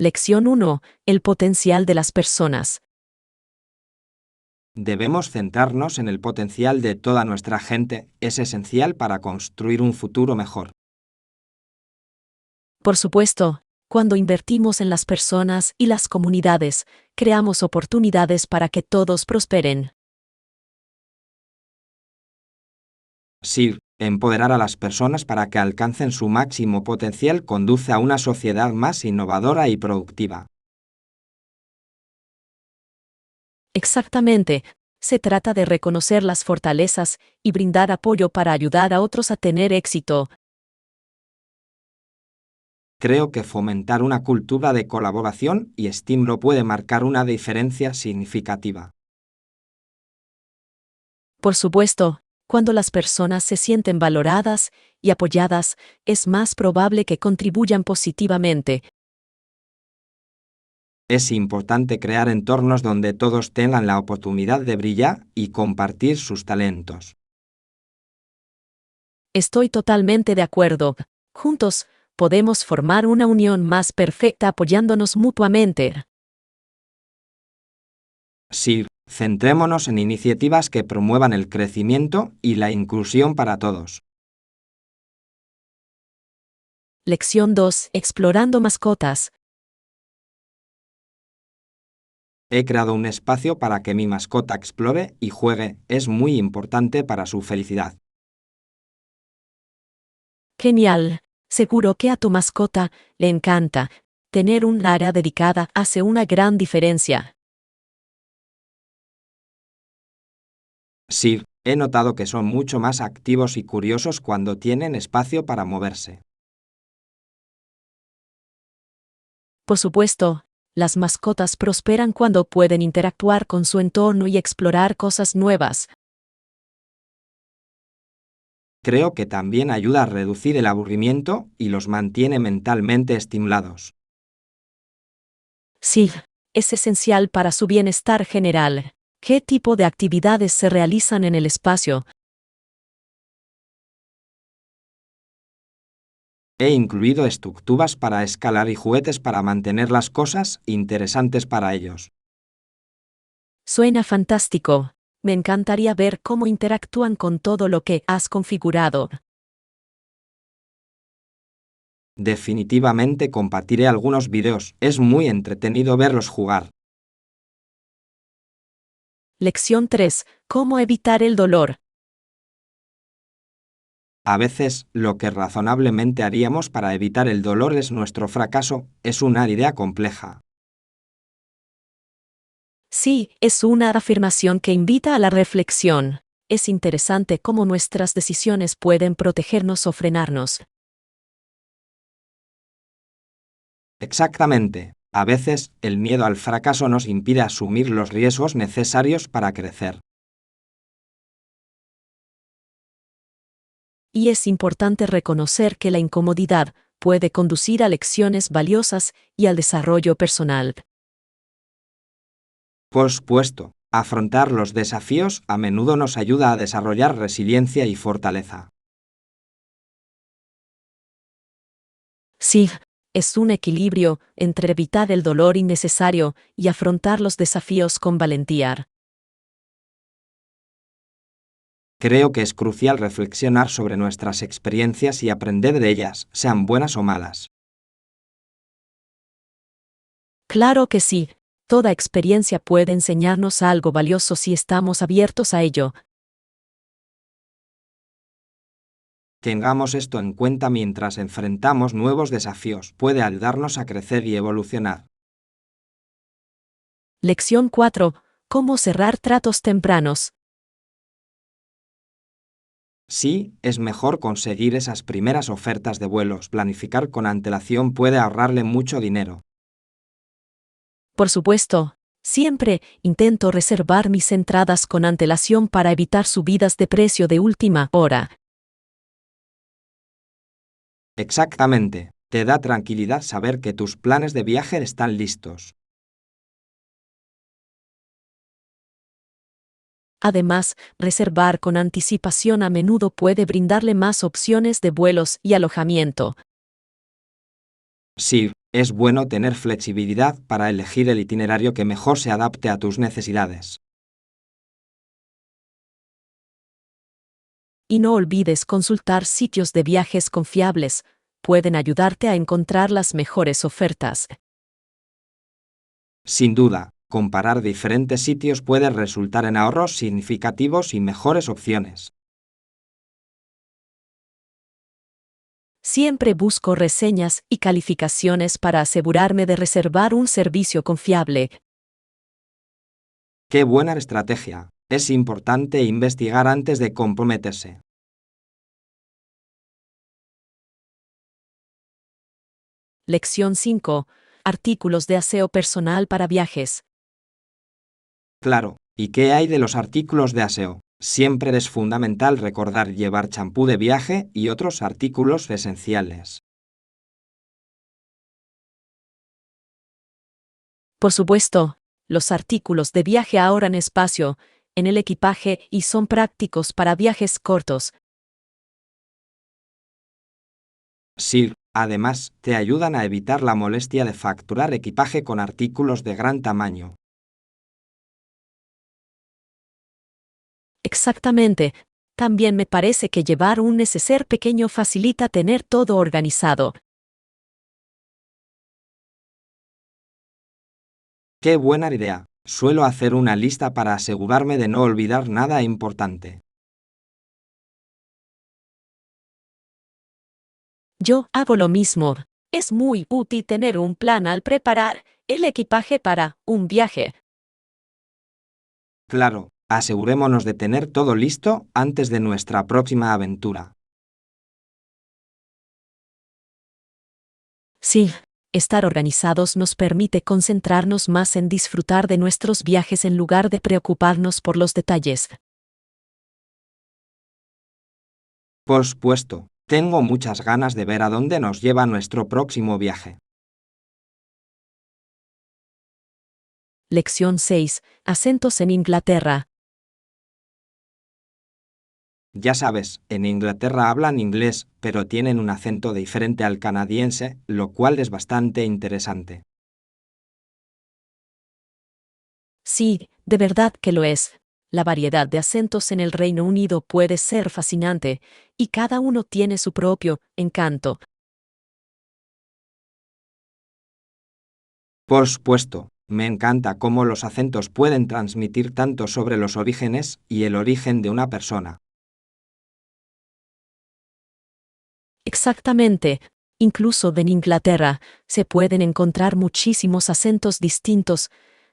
Lección 1. El potencial de las personas. Debemos centrarnos en el potencial de toda nuestra gente, es esencial para construir un futuro mejor. Por supuesto, cuando invertimos en las personas y las comunidades, creamos oportunidades para que todos prosperen. Sí, empoderar a las personas para que alcancen su máximo potencial conduce a una sociedad más innovadora y productiva. Exactamente. Se trata de reconocer las fortalezas y brindar apoyo para ayudar a otros a tener éxito. Creo que fomentar una cultura de colaboración y estímulo puede marcar una diferencia significativa. Por supuesto, cuando las personas se sienten valoradas y apoyadas, es más probable que contribuyan positivamente. Es importante crear entornos donde todos tengan la oportunidad de brillar y compartir sus talentos. Estoy totalmente de acuerdo. Juntos, podemos formar una unión más perfecta apoyándonos mutuamente. Sí, centrémonos en iniciativas que promuevan el crecimiento y la inclusión para todos. Lección 2. Explorando mascotas. He creado un espacio para que mi mascota explore y juegue. Es muy importante para su felicidad. Genial. Seguro que a tu mascota le encanta. Tener un área dedicada hace una gran diferencia. Sí, he notado que son mucho más activos y curiosos cuando tienen espacio para moverse. Por supuesto, las mascotas prosperan cuando pueden interactuar con su entorno y explorar cosas nuevas. Creo que también ayuda a reducir el aburrimiento y los mantiene mentalmente estimulados. Sí, es esencial para su bienestar general. ¿Qué tipo de actividades se realizan en el espacio? He incluido estructuras para escalar y juguetes para mantener las cosas interesantes para ellos. Suena fantástico. Me encantaría ver cómo interactúan con todo lo que has configurado. Definitivamente compartiré algunos videos. Es muy entretenido verlos jugar. Lección 3. ¿Cómo evitar el dolor? A veces, lo que razonablemente haríamos para evitar el dolor es nuestro fracaso. Es una idea compleja. Sí, es una afirmación que invita a la reflexión. Es interesante cómo nuestras decisiones pueden protegernos o frenarnos. Exactamente. A veces, el miedo al fracaso nos impide asumir los riesgos necesarios para crecer. Y es importante reconocer que la incomodidad puede conducir a lecciones valiosas y al desarrollo personal. Por supuesto, afrontar los desafíos a menudo nos ayuda a desarrollar resiliencia y fortaleza. Sí, es un equilibrio entre evitar el dolor innecesario y afrontar los desafíos con valentía. Creo que es crucial reflexionar sobre nuestras experiencias y aprender de ellas, sean buenas o malas. Claro que sí, toda experiencia puede enseñarnos algo valioso si estamos abiertos a ello. Tengamos esto en cuenta mientras enfrentamos nuevos desafíos. Puede ayudarnos a crecer y evolucionar. Lección 4. ¿Cómo cerrar tratos tempranos? Sí, es mejor conseguir esas primeras ofertas de vuelos. Planificar con antelación puede ahorrarle mucho dinero. Por supuesto, siempre intento reservar mis entradas con antelación para evitar subidas de precio de última hora. Exactamente. Te da tranquilidad saber que tus planes de viaje están listos. Además, reservar con anticipación a menudo puede brindarle más opciones de vuelos y alojamiento. Sí, Es bueno tener flexibilidad para elegir el itinerario que mejor se adapte a tus necesidades. Y no olvides consultar sitios de viajes confiables. Pueden ayudarte a encontrar las mejores ofertas. Sin duda, comparar diferentes sitios puede resultar en ahorros significativos y mejores opciones. Siempre busco reseñas y calificaciones para asegurarme de reservar un servicio confiable. ¡Qué buena estrategia! Es importante investigar antes de comprometerse. Lección 5. Artículos de aseo personal para viajes. Claro, ¿y qué hay de los artículos de aseo? Siempre es fundamental recordar llevar champú de viaje y otros artículos esenciales. Por supuesto, los artículos de viaje ahorran espacio en el equipaje y son prácticos para viajes cortos. Sí, además, te ayudan a evitar la molestia de facturar equipaje con artículos de gran tamaño. Exactamente. También me parece que llevar un neceser pequeño facilita tener todo organizado. ¡Qué buena idea! Suelo hacer una lista para asegurarme de no olvidar nada importante. Yo hago lo mismo. Es muy útil tener un plan al preparar el equipaje para un viaje. Claro, asegurémonos de tener todo listo antes de nuestra próxima aventura. Sí, estar organizados nos permite concentrarnos más en disfrutar de nuestros viajes en lugar de preocuparnos por los detalles. Por supuesto, tengo muchas ganas de ver a dónde nos lleva nuestro próximo viaje. Lección 6. Acentos en Inglaterra. Ya sabes, en Inglaterra hablan inglés, pero tienen un acento diferente al canadiense, lo cual es bastante interesante. Sí, de verdad que lo es. La variedad de acentos en el Reino Unido puede ser fascinante, y cada uno tiene su propio encanto. Por supuesto, me encanta cómo los acentos pueden transmitir tanto sobre los orígenes y el origen de una persona. Exactamente. Incluso en Inglaterra se pueden encontrar muchísimos acentos distintos,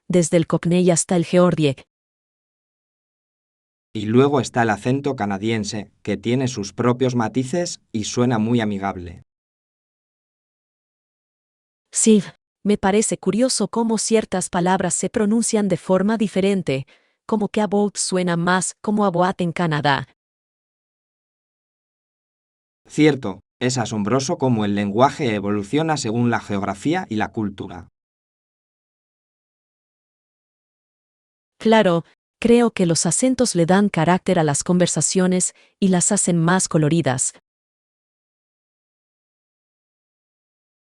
desde el Cockney hasta el Geordie. Y luego está el acento canadiense, que tiene sus propios matices y suena muy amigable. Sí, me parece curioso cómo ciertas palabras se pronuncian de forma diferente, como que about suena más como aboat en Canadá. Cierto, es asombroso cómo el lenguaje evoluciona según la geografía y la cultura. Claro, creo que los acentos le dan carácter a las conversaciones y las hacen más coloridas.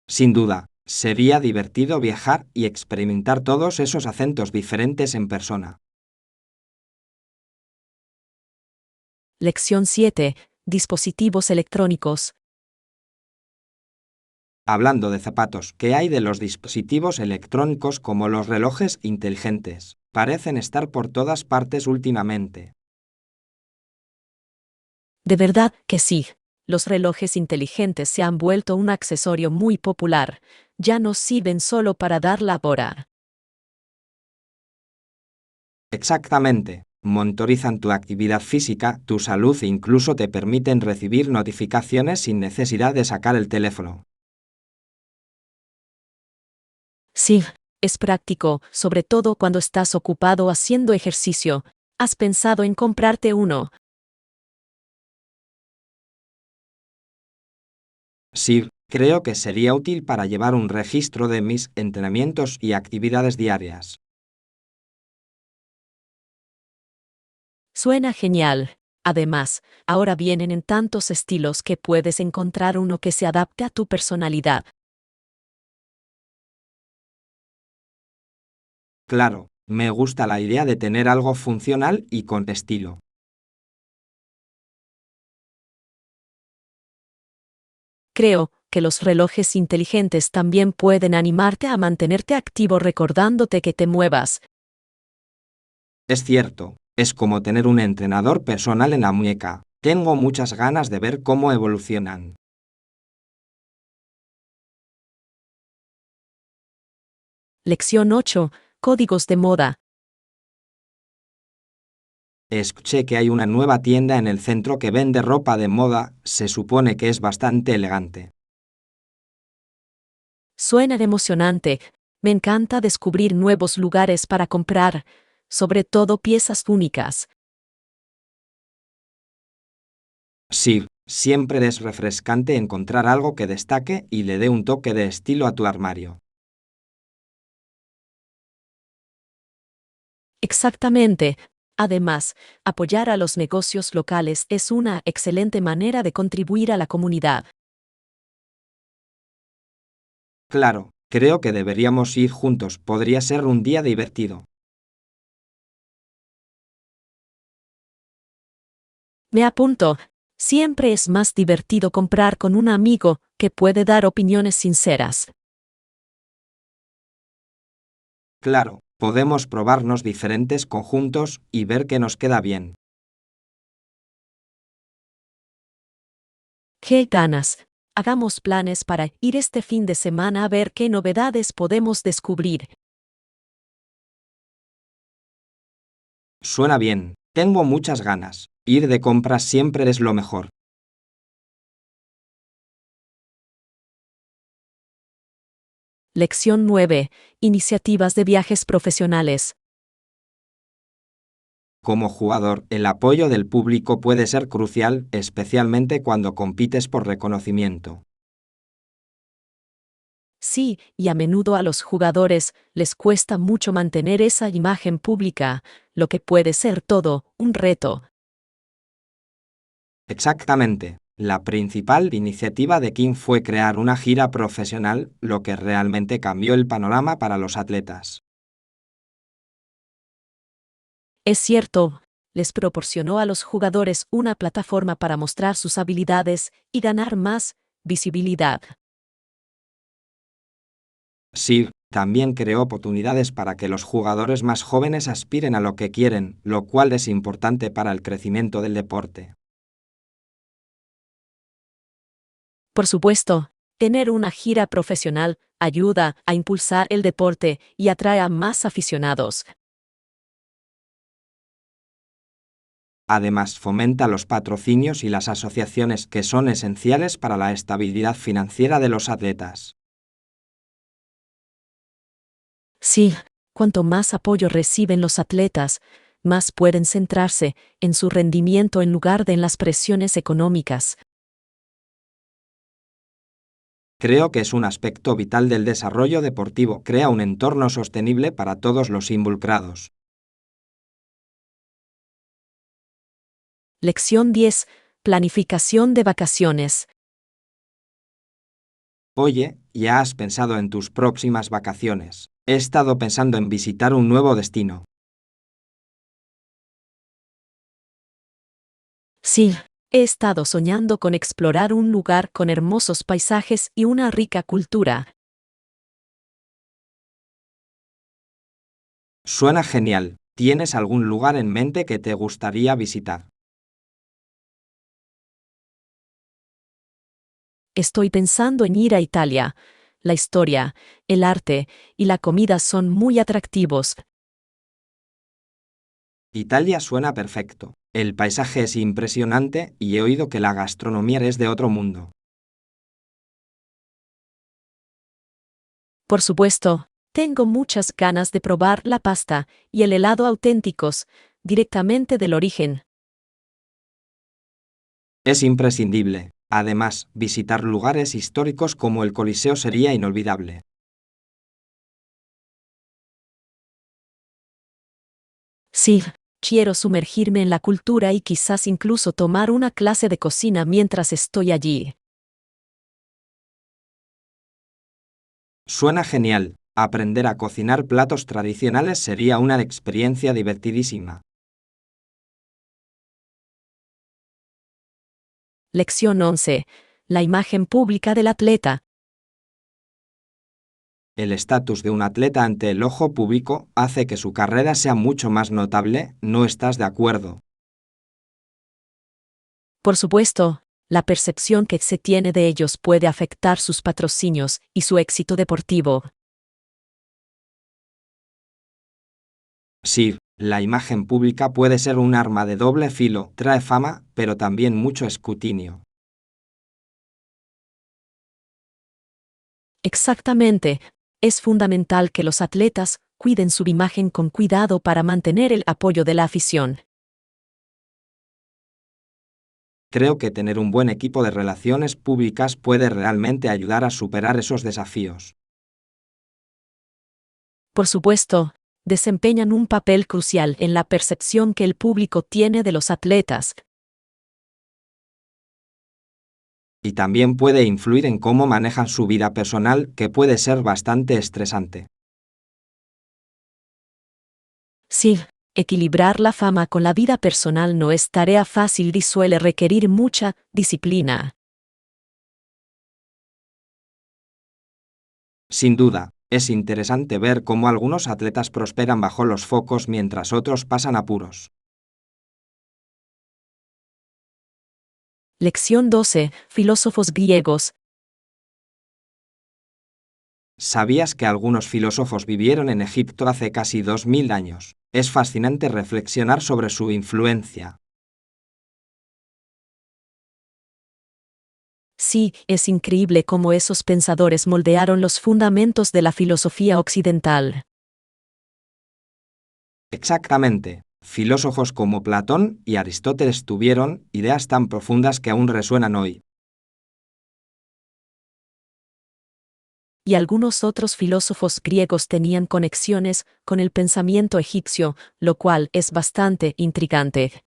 Sin duda, sería divertido viajar y experimentar todos esos acentos diferentes en persona. Lección 7. Dispositivos electrónicos. Hablando de zapatos, ¿qué hay de los dispositivos electrónicos como los relojes inteligentes? Parecen estar por todas partes últimamente. De verdad que sí. Los relojes inteligentes se han vuelto un accesorio muy popular. Ya no sirven solo para dar la hora. Exactamente. Monitorizan tu actividad física, tu salud e incluso te permiten recibir notificaciones sin necesidad de sacar el teléfono. Sí, es práctico, sobre todo cuando estás ocupado haciendo ejercicio. ¿Has pensado en comprarte uno? Sí, creo que sería útil para llevar un registro de mis entrenamientos y actividades diarias. Suena genial. Además, ahora vienen en tantos estilos que puedes encontrar uno que se adapte a tu personalidad. Claro, me gusta la idea de tener algo funcional y con estilo. Creo que los relojes inteligentes también pueden animarte a mantenerte activo recordándote que te muevas. Es cierto, es como tener un entrenador personal en la muñeca. Tengo muchas ganas de ver cómo evolucionan. Lección 8. Códigos de moda. Escuché que hay una nueva tienda en el centro que vende ropa de moda, se supone que es bastante elegante. Suena emocionante. Me encanta descubrir nuevos lugares para comprar, sobre todo piezas únicas. Sí, siempre es refrescante encontrar algo que destaque y le dé un toque de estilo a tu armario. Exactamente. Además, apoyar a los negocios locales es una excelente manera de contribuir a la comunidad. Claro, creo que deberíamos ir juntos, podría ser un día divertido. Me apunto. Siempre es más divertido comprar con un amigo que puede dar opiniones sinceras. Claro, podemos probarnos diferentes conjuntos y ver qué nos queda bien. ¡Qué ganas! Hagamos planes para ir este fin de semana a ver qué novedades podemos descubrir. Suena bien, tengo muchas ganas. Ir de compras siempre es lo mejor. Lección 9. Iniciativas de viajes profesionales. Como jugador, el apoyo del público puede ser crucial, especialmente cuando compites por reconocimiento. Sí, y a menudo a los jugadores les cuesta mucho mantener esa imagen pública, lo que puede ser todo un reto. Exactamente. La principal iniciativa de King fue crear una gira profesional, lo que realmente cambió el panorama para los atletas. Es cierto, les proporcionó a los jugadores una plataforma para mostrar sus habilidades y ganar más visibilidad. Sí, también creó oportunidades para que los jugadores más jóvenes aspiren a lo que quieren, lo cual es importante para el crecimiento del deporte. Por supuesto, tener una gira profesional ayuda a impulsar el deporte y atrae a más aficionados. Además, fomenta los patrocinios y las asociaciones que son esenciales para la estabilidad financiera de los atletas. Sí, cuanto más apoyo reciben los atletas, más pueden centrarse en su rendimiento en lugar de en las presiones económicas. Creo que es un aspecto vital del desarrollo deportivo, crea un entorno sostenible para todos los involucrados. Lección 10. Planificación de vacaciones. Oye, ¿ya has pensado en tus próximas vacaciones? He estado pensando en visitar un nuevo destino. Sí, he estado soñando con explorar un lugar con hermosos paisajes y una rica cultura. Suena genial. ¿Tienes algún lugar en mente que te gustaría visitar? Estoy pensando en ir a Italia. La historia, el arte y la comida son muy atractivos. Italia suena perfecto. El paisaje es impresionante y he oído que la gastronomía es de otro mundo. Por supuesto, tengo muchas ganas de probar la pasta y el helado auténticos, directamente del origen. Es imprescindible. Además, visitar lugares históricos como el Coliseo sería inolvidable. Sí, quiero sumergirme en la cultura y quizás incluso tomar una clase de cocina mientras estoy allí. Suena genial. Aprender a cocinar platos tradicionales sería una experiencia divertidísima. Lección 11. La imagen pública del atleta. El estatus de un atleta ante el ojo público hace que su carrera sea mucho más notable, ¿no estás de acuerdo? Por supuesto, la percepción que se tiene de ellos puede afectar sus patrocinios y su éxito deportivo. Sí, la imagen pública puede ser un arma de doble filo, trae fama, pero también mucho escrutinio. Exactamente. Es fundamental que los atletas cuiden su imagen con cuidado para mantener el apoyo de la afición. Creo que tener un buen equipo de relaciones públicas puede realmente ayudar a superar esos desafíos. Por supuesto, desempeñan un papel crucial en la percepción que el público tiene de los atletas. Y también puede influir en cómo manejan su vida personal, que puede ser bastante estresante. Sí, equilibrar la fama con la vida personal no es tarea fácil y suele requerir mucha disciplina. Sin duda, es interesante ver cómo algunos atletas prosperan bajo los focos mientras otros pasan apuros. Lección 12. Filósofos griegos. ¿Sabías que algunos filósofos vivieron en Egipto hace casi 2000 años? Es fascinante reflexionar sobre su influencia. Sí, es increíble cómo esos pensadores moldearon los fundamentos de la filosofía occidental. Exactamente. Filósofos como Platón y Aristóteles tuvieron ideas tan profundas que aún resuenan hoy. Y algunos otros filósofos griegos tenían conexiones con el pensamiento egipcio, lo cual es bastante intrigante.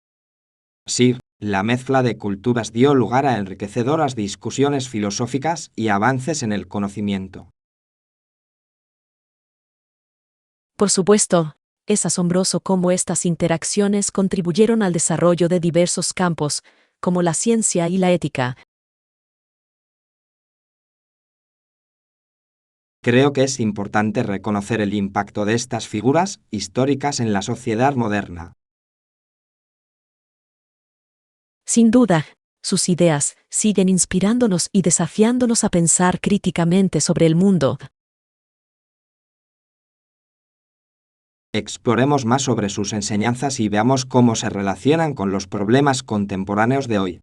Sí, la mezcla de culturas dio lugar a enriquecedoras discusiones filosóficas y avances en el conocimiento. Por supuesto, es asombroso cómo estas interacciones contribuyeron al desarrollo de diversos campos, como la ciencia y la ética. Creo que es importante reconocer el impacto de estas figuras históricas en la sociedad moderna. Sin duda, sus ideas siguen inspirándonos y desafiándonos a pensar críticamente sobre el mundo. Exploremos más sobre sus enseñanzas y veamos cómo se relacionan con los problemas contemporáneos de hoy.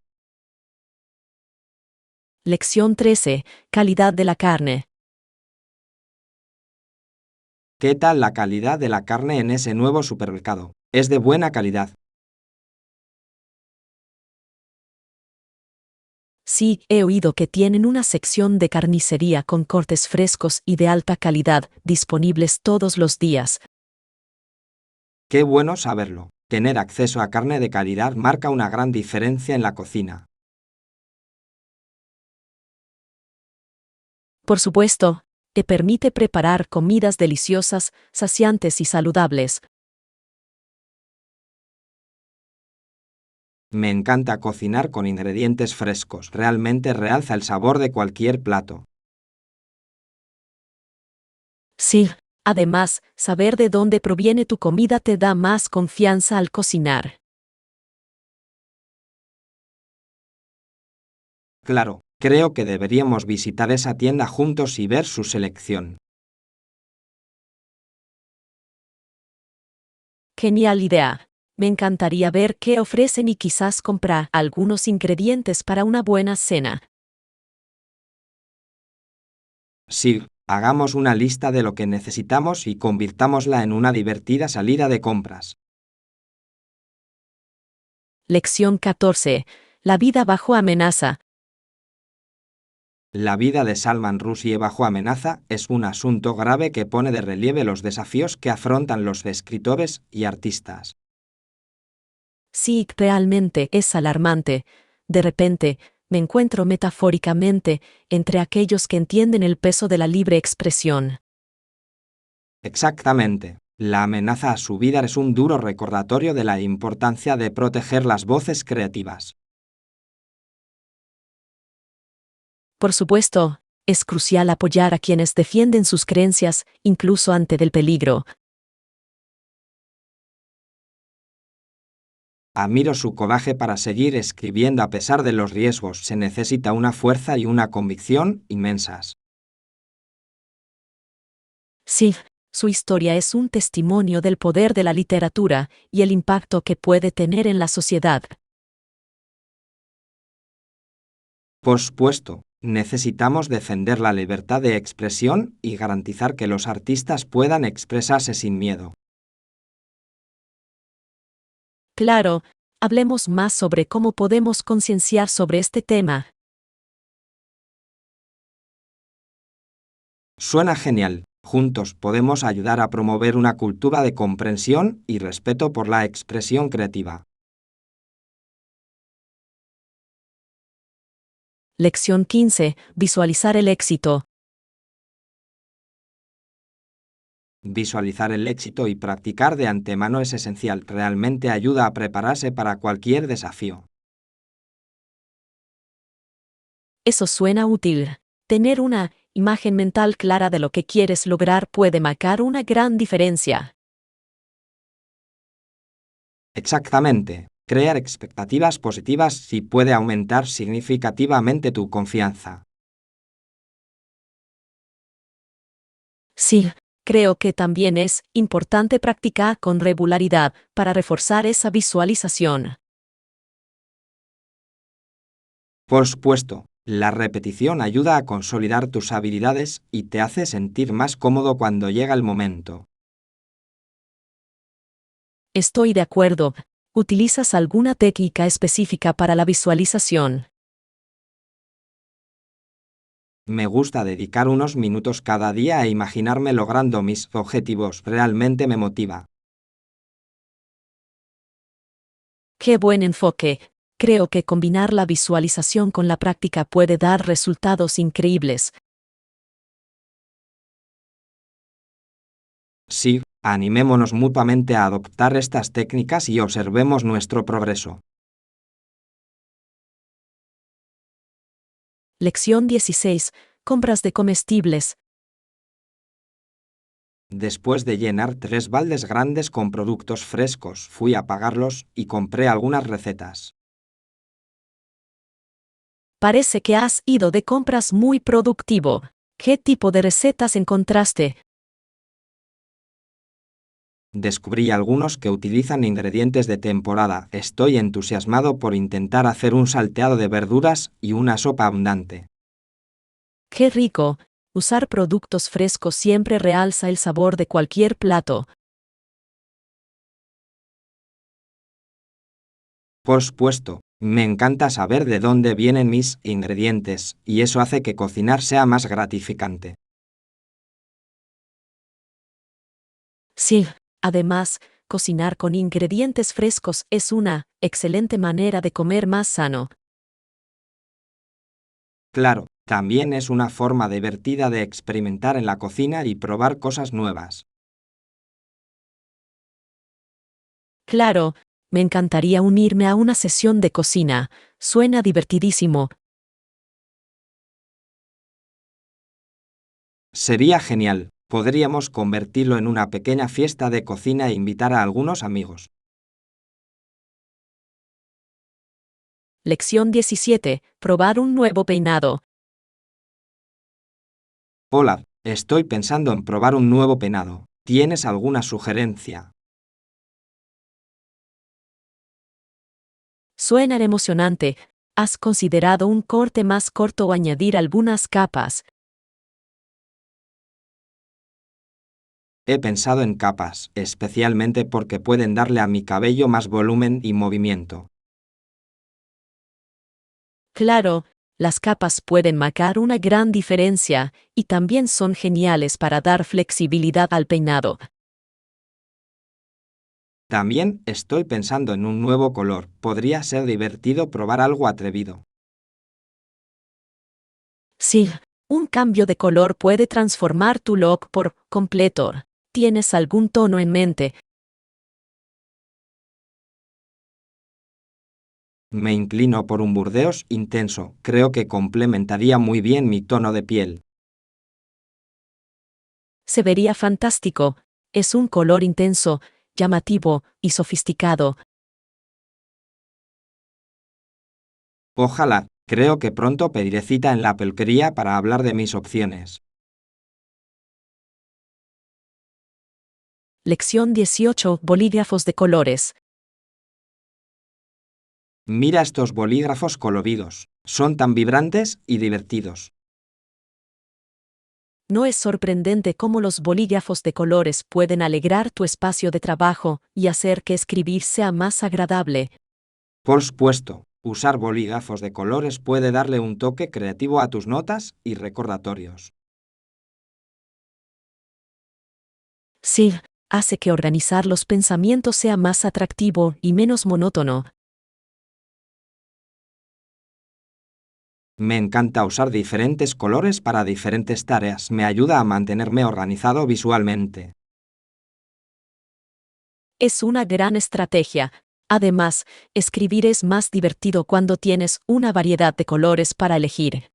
Lección 13. Calidad de la carne. ¿Qué tal la calidad de la carne en ese nuevo supermercado? ¿Es de buena calidad? Sí, he oído que tienen una sección de carnicería con cortes frescos y de alta calidad disponibles todos los días. Qué bueno saberlo. Tener acceso a carne de calidad marca una gran diferencia en la cocina. Por supuesto, te permite preparar comidas deliciosas, saciantes y saludables. Me encanta cocinar con ingredientes frescos. Realmente realza el sabor de cualquier plato. Sí, además, saber de dónde proviene tu comida te da más confianza al cocinar. Claro, creo que deberíamos visitar esa tienda juntos y ver su selección. Genial idea. Me encantaría ver qué ofrecen y quizás comprar algunos ingredientes para una buena cena. Sí, hagamos una lista de lo que necesitamos y convirtámosla en una divertida salida de compras. Lección 14. La vida bajo amenaza. La vida de Salman Rushdie bajo amenaza es un asunto grave que pone de relieve los desafíos que afrontan los escritores y artistas. Sí, realmente es alarmante. De repente, me encuentro metafóricamente entre aquellos que entienden el peso de la libre expresión. Exactamente. La amenaza a su vida es un duro recordatorio de la importancia de proteger las voces creativas. Por supuesto, es crucial apoyar a quienes defienden sus creencias, incluso ante el peligro. Admiro su coraje para seguir escribiendo a pesar de los riesgos. Se necesita una fuerza y una convicción inmensas. Sí, su historia es un testimonio del poder de la literatura y el impacto que puede tener en la sociedad. Por supuesto, necesitamos defender la libertad de expresión y garantizar que los artistas puedan expresarse sin miedo. Claro, hablemos más sobre cómo podemos concienciar sobre este tema. Suena genial. Juntos podemos ayudar a promover una cultura de comprensión y respeto por la expresión creativa. Lección 15. Visualizar el éxito. Visualizar el éxito y practicar de antemano es esencial. Realmente ayuda a prepararse para cualquier desafío. Eso suena útil. Tener una imagen mental clara de lo que quieres lograr puede marcar una gran diferencia. Exactamente. Crear expectativas positivas sí puede aumentar significativamente tu confianza. Sí, creo que también es importante practicar con regularidad para reforzar esa visualización. Por supuesto, la repetición ayuda a consolidar tus habilidades y te hace sentir más cómodo cuando llega el momento. Estoy de acuerdo. ¿Utilizas alguna técnica específica para la visualización? Me gusta dedicar unos minutos cada día a imaginarme logrando mis objetivos. Realmente me motiva. ¡Qué buen enfoque! Creo que combinar la visualización con la práctica puede dar resultados increíbles. Sí, animémonos mutuamente a adoptar estas técnicas y observemos nuestro progreso. Lección 16. Compras de comestibles. Después de llenar 3 baldes grandes con productos frescos, fui a pagarlos y compré algunas recetas. Parece que has ido de compras muy productivo. ¿Qué tipo de recetas encontraste? Descubrí algunos que utilizan ingredientes de temporada. Estoy entusiasmado por intentar hacer un salteado de verduras y una sopa abundante. ¡Qué rico! Usar productos frescos siempre realza el sabor de cualquier plato. Por supuesto, me encanta saber de dónde vienen mis ingredientes, y eso hace que cocinar sea más gratificante. Sí, además, cocinar con ingredientes frescos es una excelente manera de comer más sano. Claro, también es una forma divertida de experimentar en la cocina y probar cosas nuevas. Claro, me encantaría unirme a una sesión de cocina. Suena divertidísimo. Sería genial. Podríamos convertirlo en una pequeña fiesta de cocina e invitar a algunos amigos. Lección 17. Probar un nuevo peinado. Hola, estoy pensando en probar un nuevo peinado. ¿Tienes alguna sugerencia? Suena emocionante. ¿Has considerado un corte más corto o añadir algunas capas? He pensado en capas, especialmente porque pueden darle a mi cabello más volumen y movimiento. Claro, las capas pueden marcar una gran diferencia y también son geniales para dar flexibilidad al peinado. También estoy pensando en un nuevo color. Podría ser divertido probar algo atrevido. Sí, un cambio de color puede transformar tu look por completo. ¿Tienes algún tono en mente? Me inclino por un burdeos intenso. Creo que complementaría muy bien mi tono de piel. Se vería fantástico. Es un color intenso, llamativo y sofisticado. Ojalá. Creo que pronto pediré cita en la peluquería para hablar de mis opciones. Lección 18. Bolígrafos de colores. Mira estos bolígrafos coloridos. Son tan vibrantes y divertidos. ¿No es sorprendente cómo los bolígrafos de colores pueden alegrar tu espacio de trabajo y hacer que escribir sea más agradable? Por supuesto, usar bolígrafos de colores puede darle un toque creativo a tus notas y recordatorios. Sí, hace que organizar los pensamientos sea más atractivo y menos monótono. Me encanta usar diferentes colores para diferentes tareas. Me ayuda a mantenerme organizado visualmente. Es una gran estrategia. Además, escribir es más divertido cuando tienes una variedad de colores para elegir.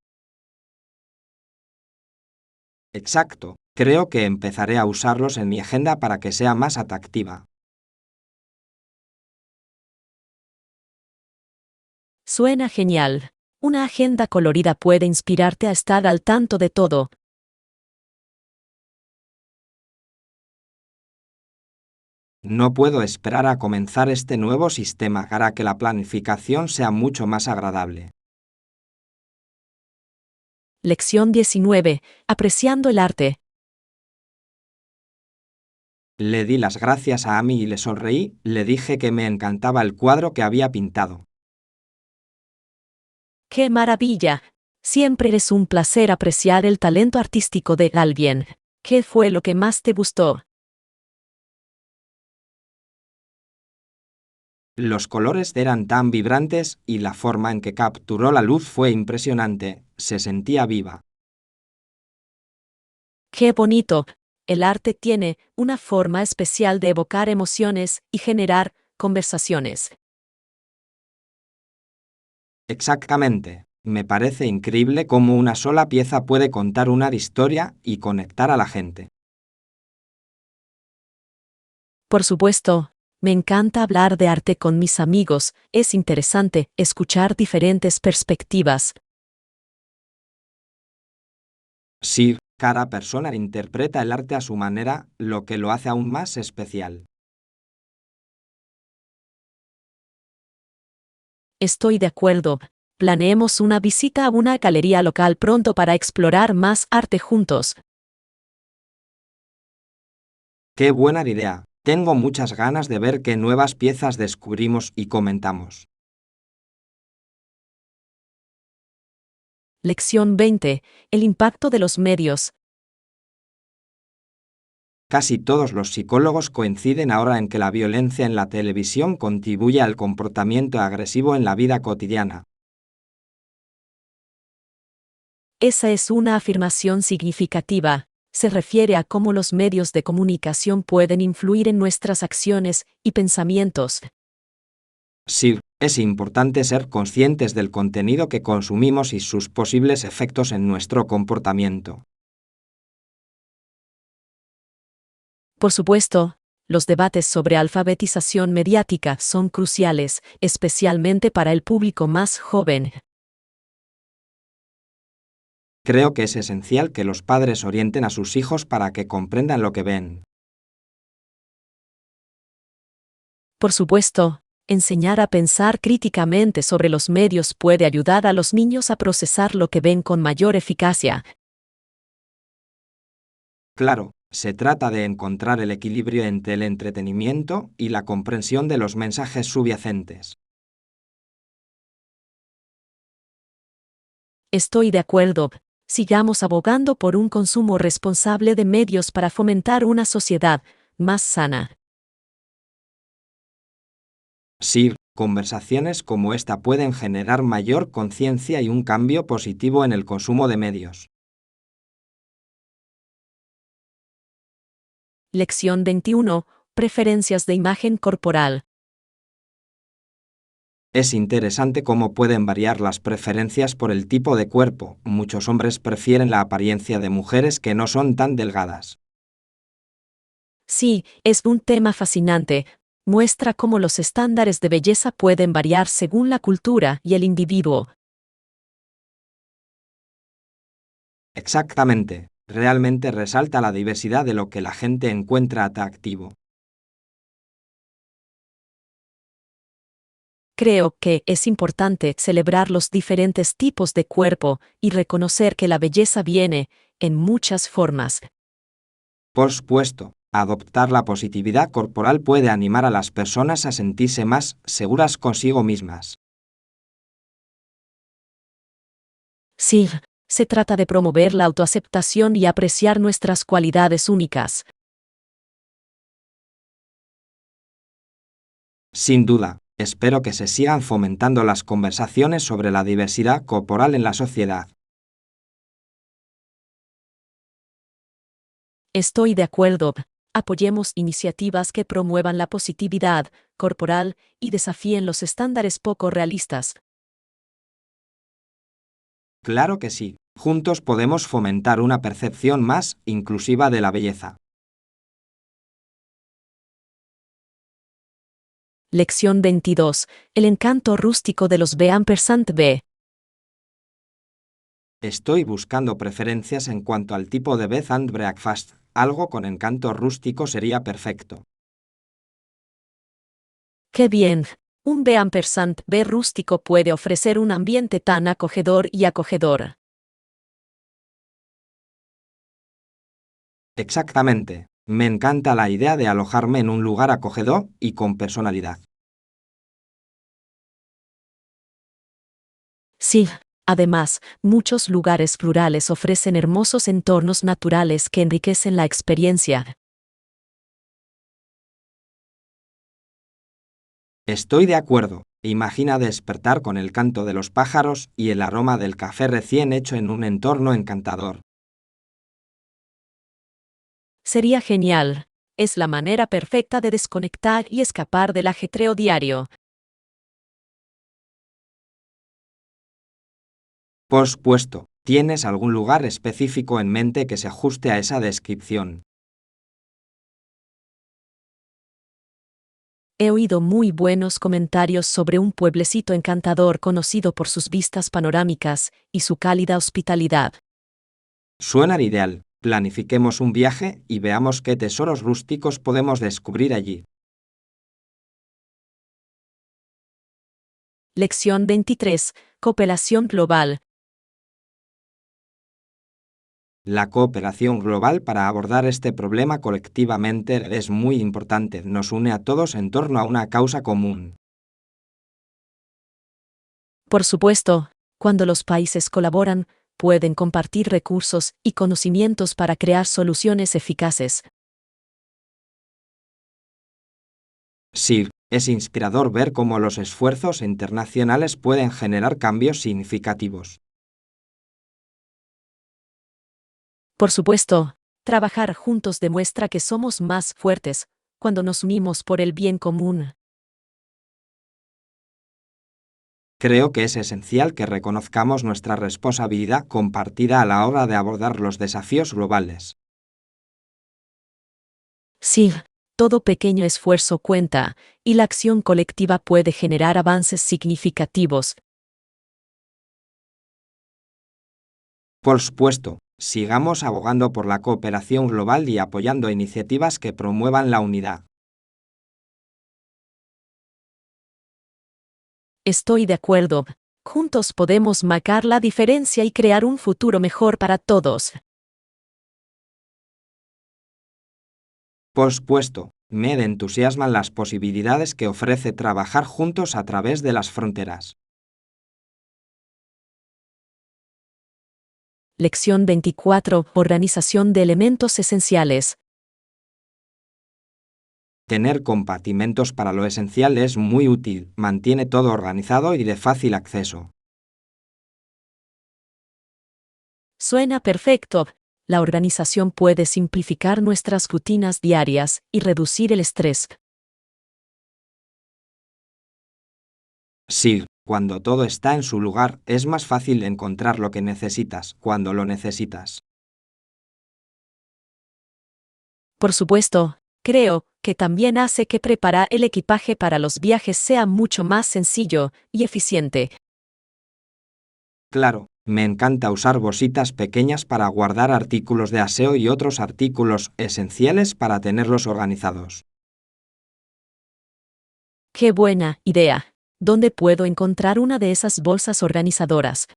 Exacto. Creo que empezaré a usarlos en mi agenda para que sea más atractiva. Suena genial. Una agenda colorida puede inspirarte a estar al tanto de todo. No puedo esperar a comenzar este nuevo sistema para que la planificación sea mucho más agradable. Lección 19. Apreciando el arte. Le di las gracias a Amy y le sonreí, le dije que me encantaba el cuadro que había pintado. ¡Qué maravilla! Siempre es un placer apreciar el talento artístico de alguien. ¿Qué fue lo que más te gustó? Los colores eran tan vibrantes y la forma en que capturó la luz fue impresionante, se sentía viva. ¡Qué bonito! El arte tiene una forma especial de evocar emociones y generar conversaciones. Exactamente. Me parece increíble cómo una sola pieza puede contar una historia y conectar a la gente. Por supuesto, me encanta hablar de arte con mis amigos, es interesante escuchar diferentes perspectivas. Sí, cada persona interpreta el arte a su manera, lo que lo hace aún más especial. Estoy de acuerdo. Planeemos una visita a una galería local pronto para explorar más arte juntos. ¡Qué buena idea! Tengo muchas ganas de ver qué nuevas piezas descubrimos y comentamos. Lección 20. El impacto de los medios. Casi todos los psicólogos coinciden ahora en que la violencia en la televisión contribuye al comportamiento agresivo en la vida cotidiana. Esa es una afirmación significativa. Se refiere a cómo los medios de comunicación pueden influir en nuestras acciones y pensamientos. Sí, es importante ser conscientes del contenido que consumimos y sus posibles efectos en nuestro comportamiento. Por supuesto, los debates sobre alfabetización mediática son cruciales, especialmente para el público más joven. Creo que es esencial que los padres orienten a sus hijos para que comprendan lo que ven. Por supuesto, enseñar a pensar críticamente sobre los medios puede ayudar a los niños a procesar lo que ven con mayor eficacia. Claro, se trata de encontrar el equilibrio entre el entretenimiento y la comprensión de los mensajes subyacentes. Estoy de acuerdo. Sigamos abogando por un consumo responsable de medios para fomentar una sociedad más sana. Sí, conversaciones como esta pueden generar mayor conciencia y un cambio positivo en el consumo de medios. Lección 21. Preferencias de imagen corporal. Es interesante cómo pueden variar las preferencias por el tipo de cuerpo. Muchos hombres prefieren la apariencia de mujeres que no son tan delgadas. Sí, es un tema fascinante. Muestra cómo los estándares de belleza pueden variar según la cultura y el individuo. Exactamente. Realmente resalta la diversidad de lo que la gente encuentra atractivo. Creo que es importante celebrar los diferentes tipos de cuerpo y reconocer que la belleza viene en muchas formas. Por supuesto, adoptar la positividad corporal puede animar a las personas a sentirse más seguras consigo mismas. Sí, se trata de promover la autoaceptación y apreciar nuestras cualidades únicas. Sin duda, espero que se sigan fomentando las conversaciones sobre la diversidad corporal en la sociedad. Estoy de acuerdo. Apoyemos iniciativas que promuevan la positividad corporal y desafíen los estándares poco realistas. Claro que sí, juntos podemos fomentar una percepción más inclusiva de la belleza. Lección 22. El encanto rústico de los B&B. Estoy buscando preferencias en cuanto al tipo de bed and breakfast. Algo con encanto rústico sería perfecto. ¡Qué bien! Un B&B rústico puede ofrecer un ambiente tan acogedor y acogedor. Exactamente. Me encanta la idea de alojarme en un lugar acogedor y con personalidad. Sí, además, muchos lugares rurales ofrecen hermosos entornos naturales que enriquecen la experiencia. Estoy de acuerdo. Imagina despertar con el canto de los pájaros y el aroma del café recién hecho en un entorno encantador. Sería genial. Es la manera perfecta de desconectar y escapar del ajetreo diario. Por supuesto, ¿tienes algún lugar específico en mente que se ajuste a esa descripción? He oído muy buenos comentarios sobre un pueblecito encantador conocido por sus vistas panorámicas y su cálida hospitalidad. Suena ideal. Planifiquemos un viaje y veamos qué tesoros rústicos podemos descubrir allí. Lección 23. Cooperación global. La cooperación global para abordar este problema colectivamente es muy importante. Nos une a todos en torno a una causa común. Por supuesto, cuando los países colaboran, pueden compartir recursos y conocimientos para crear soluciones eficaces. Sí, es inspirador ver cómo los esfuerzos internacionales pueden generar cambios significativos. Por supuesto, trabajar juntos demuestra que somos más fuertes cuando nos unimos por el bien común. Creo que es esencial que reconozcamos nuestra responsabilidad compartida a la hora de abordar los desafíos globales. Sí, todo pequeño esfuerzo cuenta, y la acción colectiva puede generar avances significativos. Por supuesto, sigamos abogando por la cooperación global y apoyando iniciativas que promuevan la unidad. Estoy de acuerdo. Juntos podemos marcar la diferencia y crear un futuro mejor para todos. Por supuesto, me entusiasman las posibilidades que ofrece trabajar juntos a través de las fronteras. Lección 24. Organización de elementos esenciales. Tener compartimentos para lo esencial es muy útil, mantiene todo organizado y de fácil acceso. Suena perfecto. La organización puede simplificar nuestras rutinas diarias y reducir el estrés. Sí, cuando todo está en su lugar, es más fácil encontrar lo que necesitas cuando lo necesitas. Por supuesto, creo que también hace que preparar el equipaje para los viajes sea mucho más sencillo y eficiente. Claro, me encanta usar bolsitas pequeñas para guardar artículos de aseo y otros artículos esenciales para tenerlos organizados. ¡Qué buena idea! ¿Dónde puedo encontrar una de esas bolsas organizadoras?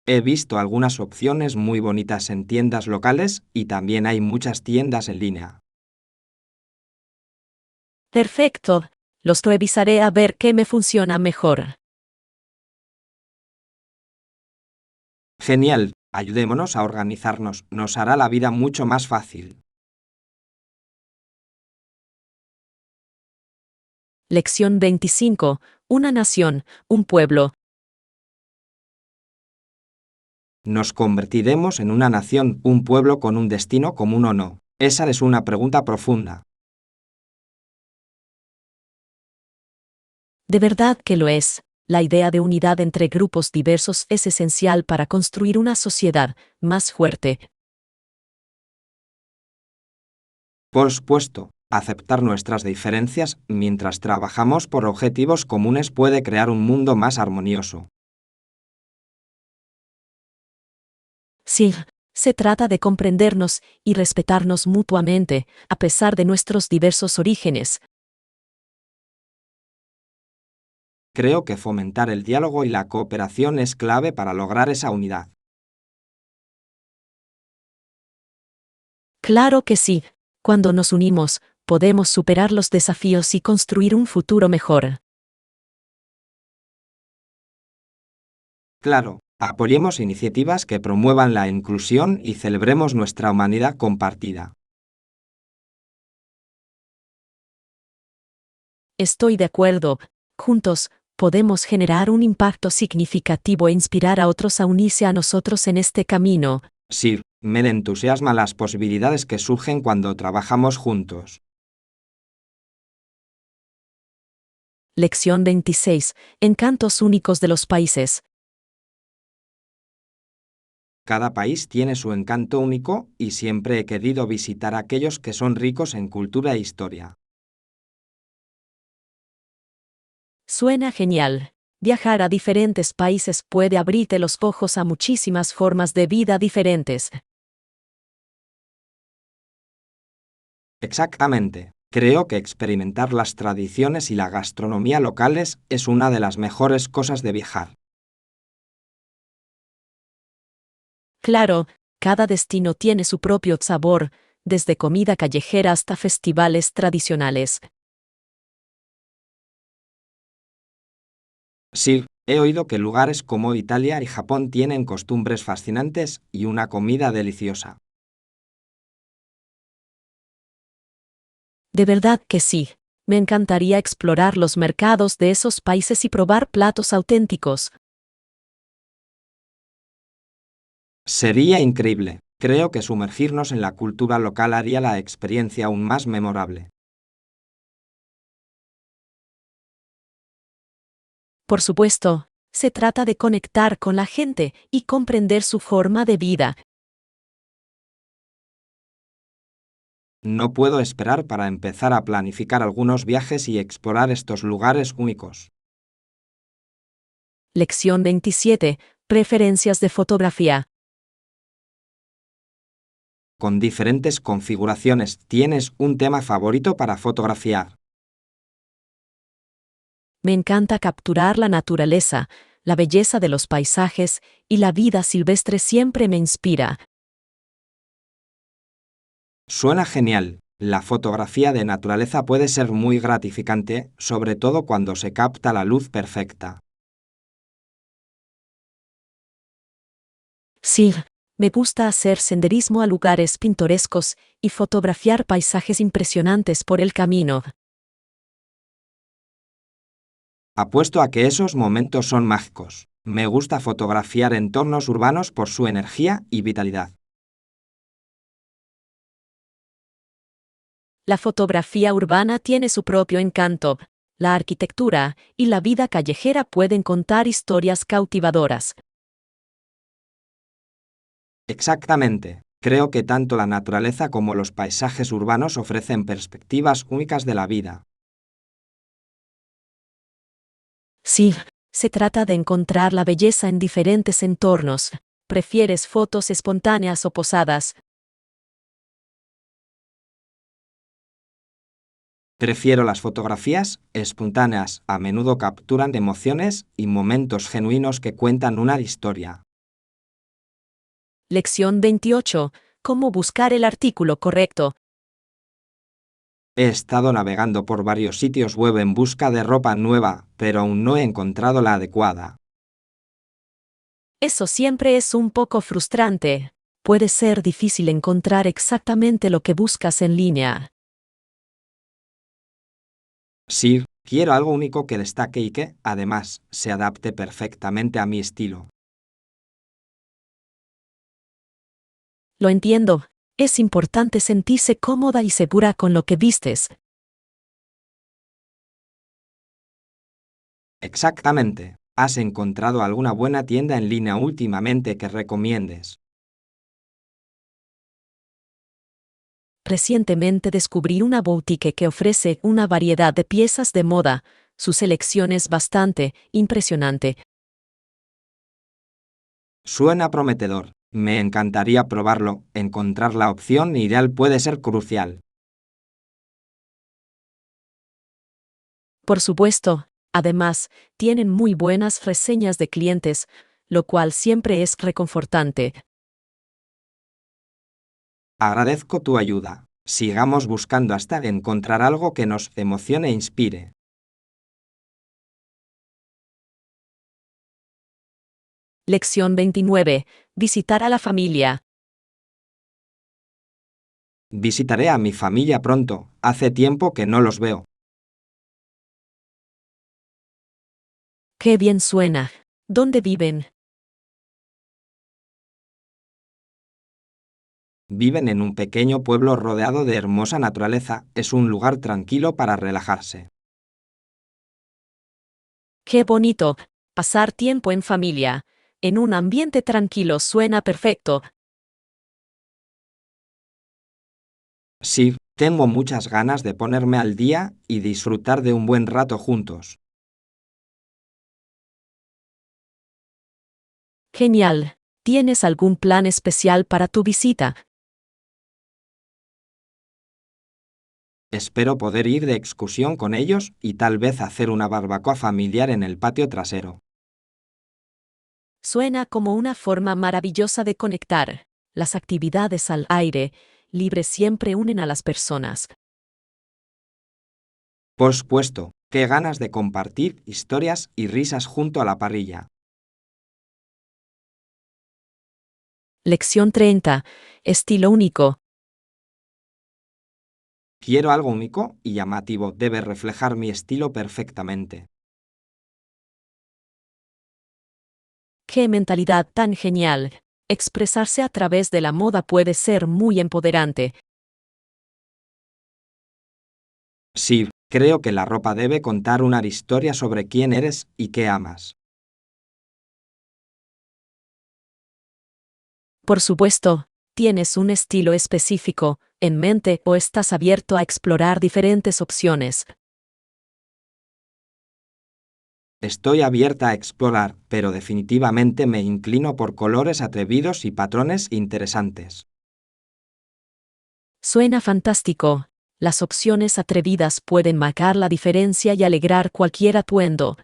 He visto algunas opciones muy bonitas en tiendas locales y también hay muchas tiendas en línea. Perfecto. Los revisaré a ver qué me funciona mejor. Genial, ayudémonos a organizarnos, nos hará la vida mucho más fácil. Lección 25. Una nación, un pueblo. ¿Nos convertiremos en una nación, un pueblo con un destino común o no? Esa es una pregunta profunda. De verdad que lo es. La idea de unidad entre grupos diversos es esencial para construir una sociedad más fuerte. Por supuesto, aceptar nuestras diferencias mientras trabajamos por objetivos comunes puede crear un mundo más armonioso. Sí, se trata de comprendernos y respetarnos mutuamente, a pesar de nuestros diversos orígenes. Creo que fomentar el diálogo y la cooperación es clave para lograr esa unidad. Claro que sí. Cuando nos unimos, podemos superar los desafíos y construir un futuro mejor. Claro, apoyemos iniciativas que promuevan la inclusión y celebremos nuestra humanidad compartida. Estoy de acuerdo. Juntos, podemos generar un impacto significativo e inspirar a otros a unirse a nosotros en este camino. Sí, me entusiasma las posibilidades que surgen cuando trabajamos juntos. Lección 26. Encantos únicos de los países. Cada país tiene su encanto único y siempre he querido visitar aquellos que son ricos en cultura e historia. Suena genial. Viajar a diferentes países puede abrirte los ojos a muchísimas formas de vida diferentes. Exactamente. Creo que experimentar las tradiciones y la gastronomía locales es una de las mejores cosas de viajar. Claro, cada destino tiene su propio sabor, desde comida callejera hasta festivales tradicionales. Sí, he oído que lugares como Italia y Japón tienen costumbres fascinantes y una comida deliciosa. De verdad que sí. Me encantaría explorar los mercados de esos países y probar platos auténticos. Sería increíble. Creo que sumergirnos en la cultura local haría la experiencia aún más memorable. Por supuesto, se trata de conectar con la gente y comprender su forma de vida. No puedo esperar para empezar a planificar algunos viajes y explorar estos lugares únicos. Lección 27. Preferencias de fotografía. Con diferentes configuraciones, ¿tienes un tema favorito para fotografiar? Me encanta capturar la naturaleza, la belleza de los paisajes y la vida silvestre siempre me inspira. Suena genial. La fotografía de naturaleza puede ser muy gratificante, sobre todo cuando se capta la luz perfecta. Sí, me gusta hacer senderismo a lugares pintorescos y fotografiar paisajes impresionantes por el camino. Apuesto a que esos momentos son mágicos. Me gusta fotografiar entornos urbanos por su energía y vitalidad. La fotografía urbana tiene su propio encanto. La arquitectura y la vida callejera pueden contar historias cautivadoras. Exactamente. Creo que tanto la naturaleza como los paisajes urbanos ofrecen perspectivas únicas de la vida. Sí, se trata de encontrar la belleza en diferentes entornos. ¿Prefieres fotos espontáneas o posadas? Prefiero las fotografías espontáneas, a menudo capturan emociones y momentos genuinos que cuentan una historia. Lección 28. ¿Cómo buscar el artículo correcto? He estado navegando por varios sitios web en busca de ropa nueva, pero aún no he encontrado la adecuada. Eso siempre es un poco frustrante. Puede ser difícil encontrar exactamente lo que buscas en línea. Sí, quiero algo único que destaque y que, además, se adapte perfectamente a mi estilo. Lo entiendo. Es importante sentirse cómoda y segura con lo que vistes. Exactamente. ¿Has encontrado alguna buena tienda en línea últimamente que recomiendes? Recientemente descubrí una boutique que ofrece una variedad de piezas de moda. Su selección es bastante impresionante. Suena prometedor. Me encantaría probarlo. Encontrar la opción ideal puede ser crucial. Por supuesto, además, tienen muy buenas reseñas de clientes, lo cual siempre es reconfortante. Agradezco tu ayuda. Sigamos buscando hasta encontrar algo que nos emocione e inspire. Lección 29. Visitar a la familia. Visitaré a mi familia pronto. Hace tiempo que no los veo. Qué bien suena. ¿Dónde viven? Viven en un pequeño pueblo rodeado de hermosa naturaleza. Es un lugar tranquilo para relajarse. Qué bonito. Pasar tiempo en familia. En un ambiente tranquilo suena perfecto. Sí, tengo muchas ganas de ponerme al día y disfrutar de un buen rato juntos. Genial. ¿Tienes algún plan especial para tu visita? Espero poder ir de excursión con ellos y tal vez hacer una barbacoa familiar en el patio trasero. Suena como una forma maravillosa de conectar. Las actividades al aire libre siempre unen a las personas. Por supuesto, qué ganas de compartir historias y risas junto a la parrilla. Lección 30. Estilo único. Quiero algo único y llamativo, debe reflejar mi estilo perfectamente. ¡Qué mentalidad tan genial! Expresarse a través de la moda puede ser muy empoderante. Sí, creo que la ropa debe contar una historia sobre quién eres y qué amas. Por supuesto, ¿tienes un estilo específico en mente o estás abierto a explorar diferentes opciones? Estoy abierta a explorar, pero definitivamente me inclino por colores atrevidos y patrones interesantes. Suena fantástico. Las opciones atrevidas pueden marcar la diferencia y alegrar cualquier atuendo.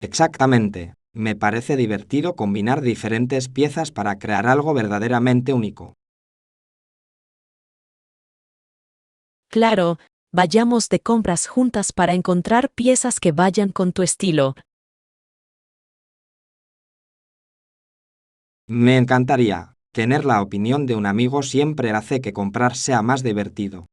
Exactamente. Me parece divertido combinar diferentes piezas para crear algo verdaderamente único. Claro, vayamos de compras juntas para encontrar piezas que vayan con tu estilo. Me encantaría. Tener la opinión de un amigo siempre hace que comprar sea más divertido.